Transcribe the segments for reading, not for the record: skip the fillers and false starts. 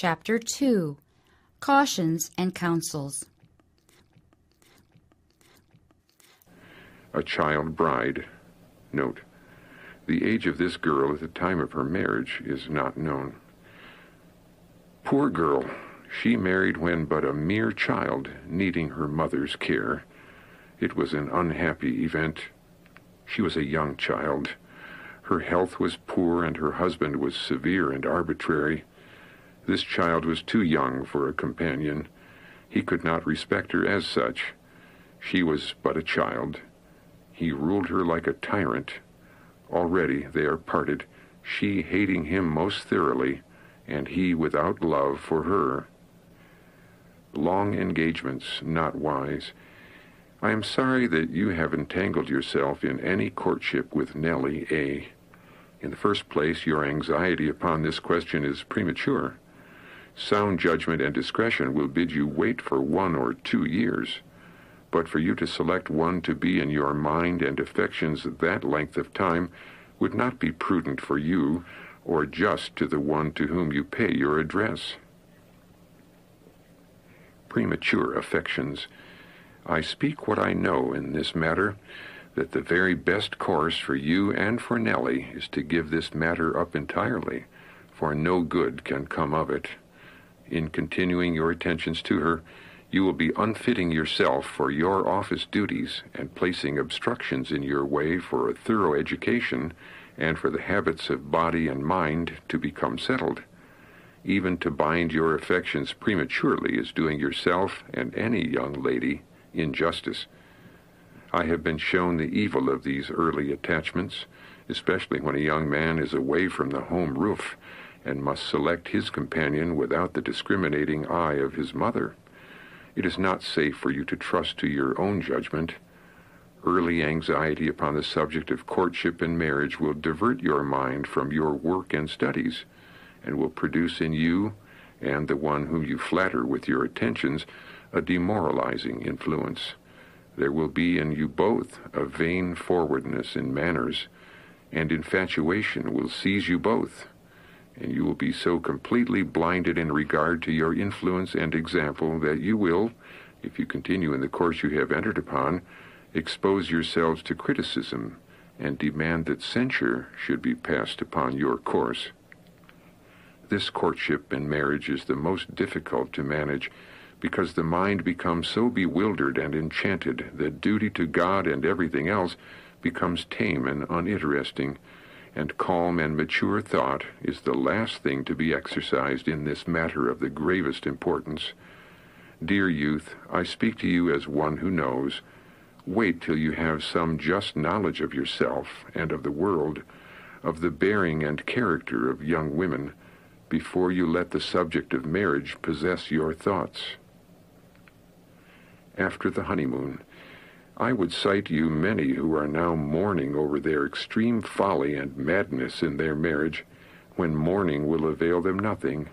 Chapter 2. Cautions and Counsels. A child bride. Note: the age of this girl at the time of her marriage is not known. Poor girl, she married when but a mere child, needing her mother's care. It was an unhappy event. She was a young child. Her health was poor, and her husband was severe and arbitrary. This child was too young for a companion. He could not respect her as such. She was but a child. He ruled her like a tyrant. Already they are parted, she hating him most thoroughly, and he without love for her. Long engagements, not wise. I am sorry that you have entangled yourself in any courtship with Nellie A. In the first place, your anxiety upon this question is premature. Sound judgment and discretion will bid you wait for 1 or 2 years. But for you to select one to be in your mind and affections that length of time would not be prudent for you or just to the one to whom you pay your address. Premature affections. I speak what I know in this matter, that the very best course for you and for Nellie is to give this matter up entirely, for no good can come of it. In continuing your attentions to her, you will be unfitting yourself for your office duties and placing obstructions in your way for a thorough education and for the habits of body and mind to become settled. Even to bind your affections prematurely is doing yourself and any young lady injustice. I have been shown the evil of these early attachments, especially when a young man is away from the home roof and must select his companion without the discriminating eye of his mother. It is not safe for you to trust to your own judgment. Early anxiety upon the subject of courtship and marriage will divert your mind from your work and studies, and will produce in you, and the one whom you flatter with your attentions, a demoralizing influence. There will be in you both a vain forwardness in manners, and infatuation will seize you both, and you will be so completely blinded in regard to your influence and example that you will, if you continue in the course you have entered upon, expose yourselves to criticism and demand that censure should be passed upon your course. This courtship and marriage is the most difficult to manage, because the mind becomes so bewildered and enchanted that duty to God and everything else becomes tame and uninteresting, and calm and mature thought is the last thing to be exercised in this matter of the gravest importance. Dear youth, I speak to you as one who knows. Wait till you have some just knowledge of yourself and of the world, of the bearing and character of young women, before you let the subject of marriage possess your thoughts. After the honeymoon, I would cite you many who are now mourning over their extreme folly and madness in their marriage, when mourning will avail them nothing.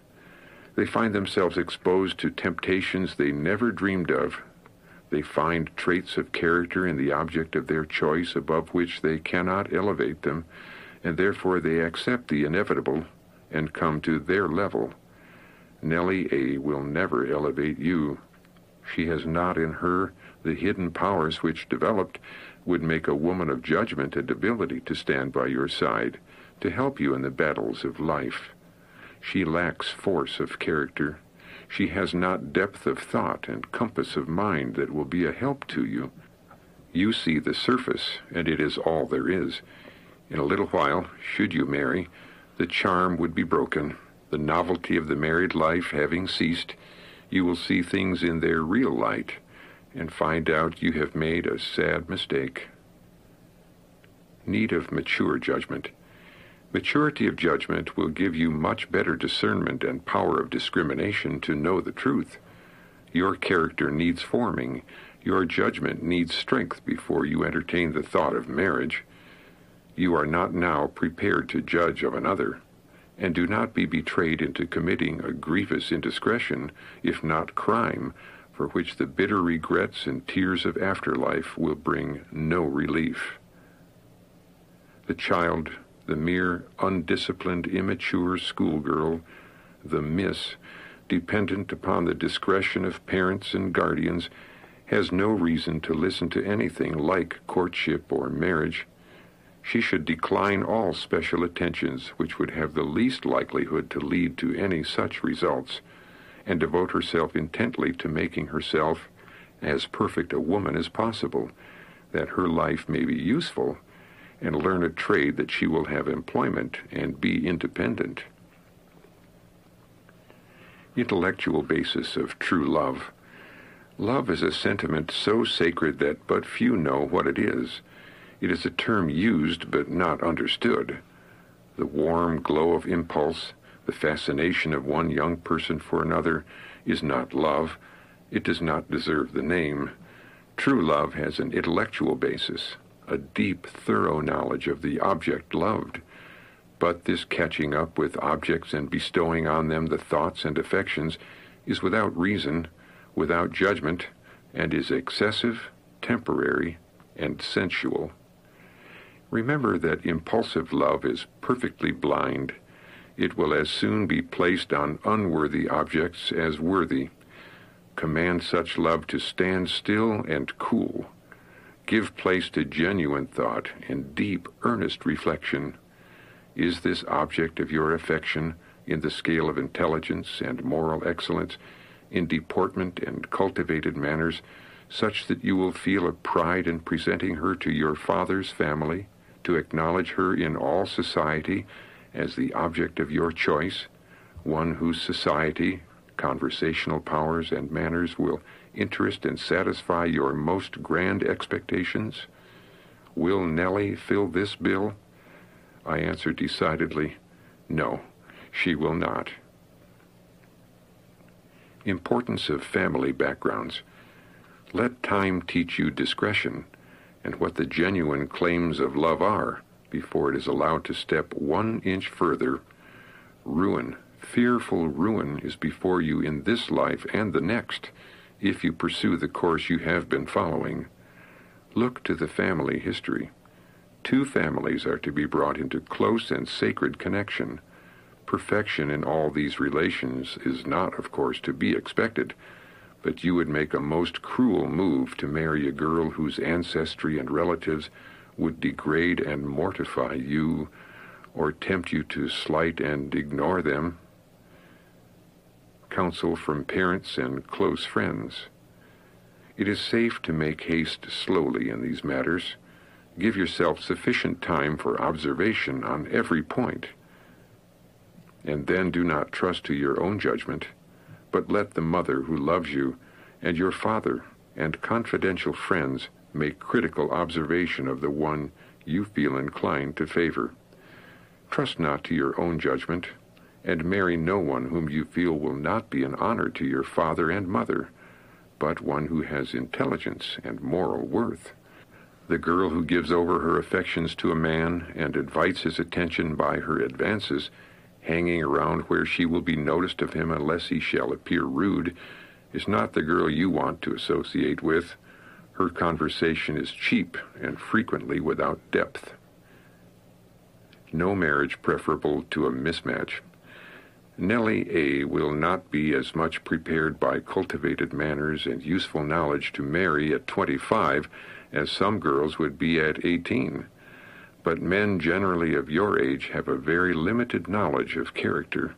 They find themselves exposed to temptations they never dreamed of. They find traits of character in the object of their choice above which they cannot elevate them, and therefore they accept the inevitable and come to their level. Nellie A. will never elevate you. She has not in her the hidden powers which, developed, would make a woman of judgment and ability to stand by your side, to help you in the battles of life. She lacks force of character. She has not depth of thought and compass of mind that will be a help to you. You see the surface, and it is all there is. In a little while, should you marry, the charm would be broken. The novelty of the married life having ceased, you will see things in their real light, and find out you have made a sad mistake. Need of mature judgment. Maturity of judgment will give you much better discernment and power of discrimination to know the truth. Your character needs forming. Your judgment needs strength before you entertain the thought of marriage. You are not now prepared to judge of another, and do not be betrayed into committing a grievous indiscretion, if not crime, for which the bitter regrets and tears of afterlife will bring no relief. The child, the mere undisciplined, immature schoolgirl, the miss, dependent upon the discretion of parents and guardians, has no reason to listen to anything like courtship or marriage. She should decline all special attentions which would have the least likelihood to lead to any such results, and devote herself intently to making herself as perfect a woman as possible, that her life may be useful, and learn a trade that she will have employment and be independent. Intellectual basis of true love. Love is a sentiment so sacred that but few know what it is. It is a term used but not understood. The warm glow of impulse, the fascination of one young person for another, is not love. It does not deserve the name. True love has an intellectual basis, a deep, thorough knowledge of the object loved. But this catching up with objects and bestowing on them the thoughts and affections is without reason, without judgment, and is excessive, temporary, and sensual. Remember that impulsive love is perfectly blind. It will as soon be placed on unworthy objects as worthy. Command such love to stand still and cool. Give place to genuine thought and deep, earnest reflection. Is this object of your affection in the scale of intelligence and moral excellence, in deportment and cultivated manners, such that you will feel a pride in presenting her to your father's family, to acknowledge her in all society as the object of your choice, one whose society, conversational powers, and manners will interest and satisfy your most grand expectations? Will Nellie fill this bill? I answer decidedly, no, she will not. Importance of family backgrounds. Let time teach you discretion and what the genuine claims of love are before it is allowed to step 1 inch further. Ruin, fearful ruin, is before you in this life and the next, if you pursue the course you have been following. Look to the family history. 2 families are to be brought into close and sacred connection. Perfection in all these relations is not, of course, to be expected, but you would make a most cruel move to marry a girl whose ancestry and relatives would degrade and mortify you, or tempt you to slight and ignore them. Counsel from parents and close friends. It is safe to make haste slowly in these matters. Give yourself sufficient time for observation on every point, and then do not trust to your own judgment, but let the mother who loves you and your father and confidential friends make critical observation of the one you feel inclined to favor. Trust not to your own judgment, and marry no one whom you feel will not be an honor to your father and mother, but one who has intelligence and moral worth. The girl who gives over her affections to a man and invites his attention by her advances, hanging around where she will be noticed of him unless he shall appear rude, is not the girl you want to associate with. Her conversation is cheap and frequently without depth. No marriage preferable to a mismatch. Nellie A. will not be as much prepared by cultivated manners and useful knowledge to marry at 25 as some girls would be at 18. But men generally of your age have a very limited knowledge of character,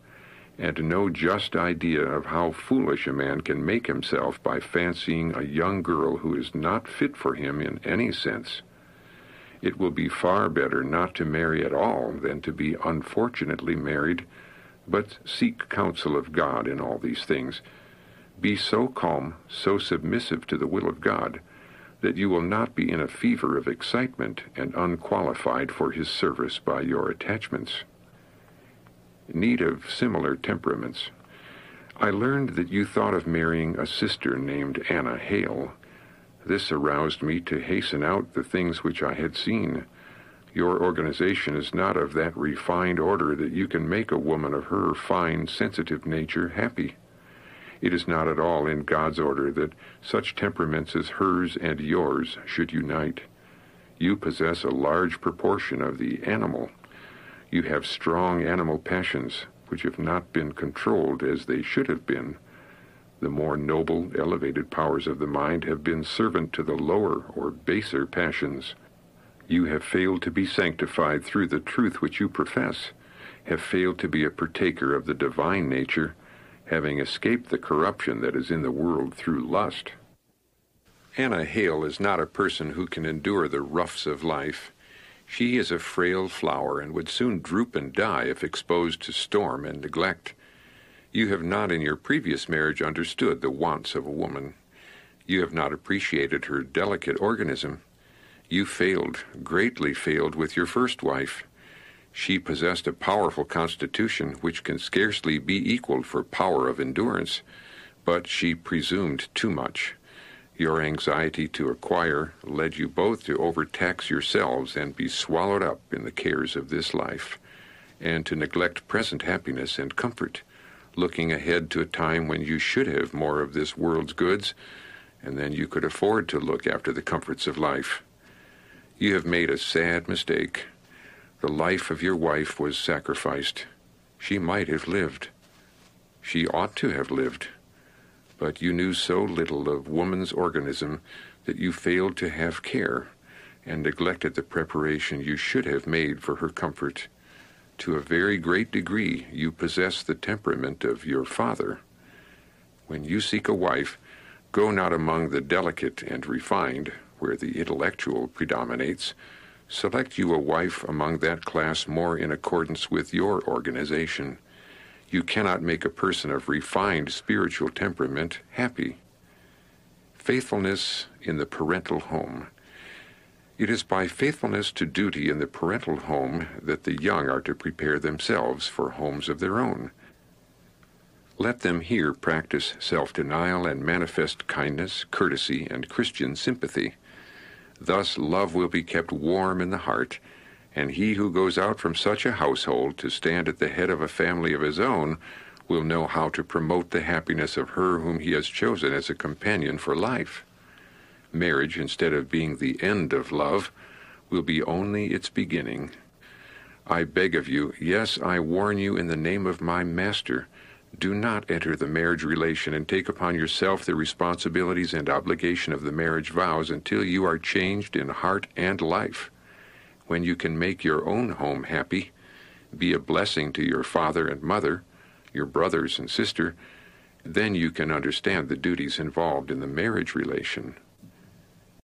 and no just idea of how foolish a man can make himself by fancying a young girl who is not fit for him in any sense. It will be far better not to marry at all than to be unfortunately married, but seek counsel of God in all these things. Be so calm, so submissive to the will of God, that you will not be in a fever of excitement and unqualified for his service by your attachments. Need of similar temperaments. I learned that you thought of marrying a sister named Anna Hale. This aroused me to hasten out the things which I had seen. Your organization is not of that refined order that you can make a woman of her fine, sensitive nature happy. It is not at all in God's order that such temperaments as hers and yours should unite. You possess a large proportion of the animal. You have strong animal passions, which have not been controlled as they should have been. The more noble, elevated powers of the mind have been servant to the lower or baser passions. You have failed to be sanctified through the truth which you profess, have failed to be a partaker of the divine nature, having escaped the corruption that is in the world through lust. Anna Hale is not a person who can endure the roughs of life. She is a frail flower and would soon droop and die if exposed to storm and neglect. You have not in your previous marriage understood the wants of a woman. You have not appreciated her delicate organism. You failed, greatly failed with your first wife. She possessed a powerful constitution which can scarcely be equaled for power of endurance, but she presumed too much. Your anxiety to acquire led you both to overtax yourselves and be swallowed up in the cares of this life, and to neglect present happiness and comfort, looking ahead to a time when you should have more of this world's goods, and then you could afford to look after the comforts of life. You have made a sad mistake. The life of your wife was sacrificed. She might have lived. She ought to have lived. But you knew so little of woman's organism that you failed to have care and neglected the preparation you should have made for her comfort. To a very great degree, you possess the temperament of your father. When you seek a wife, go not among the delicate and refined, where the intellectual predominates. Select you a wife among that class more in accordance with your organization. You cannot make a person of refined spiritual temperament happy. Faithfulness in the parental home. It is by faithfulness to duty in the parental home that the young are to prepare themselves for homes of their own. Let them here practice self-denial and manifest kindness, courtesy, and Christian sympathy. Thus love will be kept warm in the heart, and he who goes out from such a household to stand at the head of a family of his own will know how to promote the happiness of her whom he has chosen as a companion for life. Marriage, instead of being the end of love, will be only its beginning. I beg of you, yes, I warn you in the name of my Master, do not enter the marriage relation and take upon yourself the responsibilities and obligation of the marriage vows until you are changed in heart and life. When you can make your own home happy, be a blessing to your father and mother, your brothers and sister, then you can understand the duties involved in the marriage relation.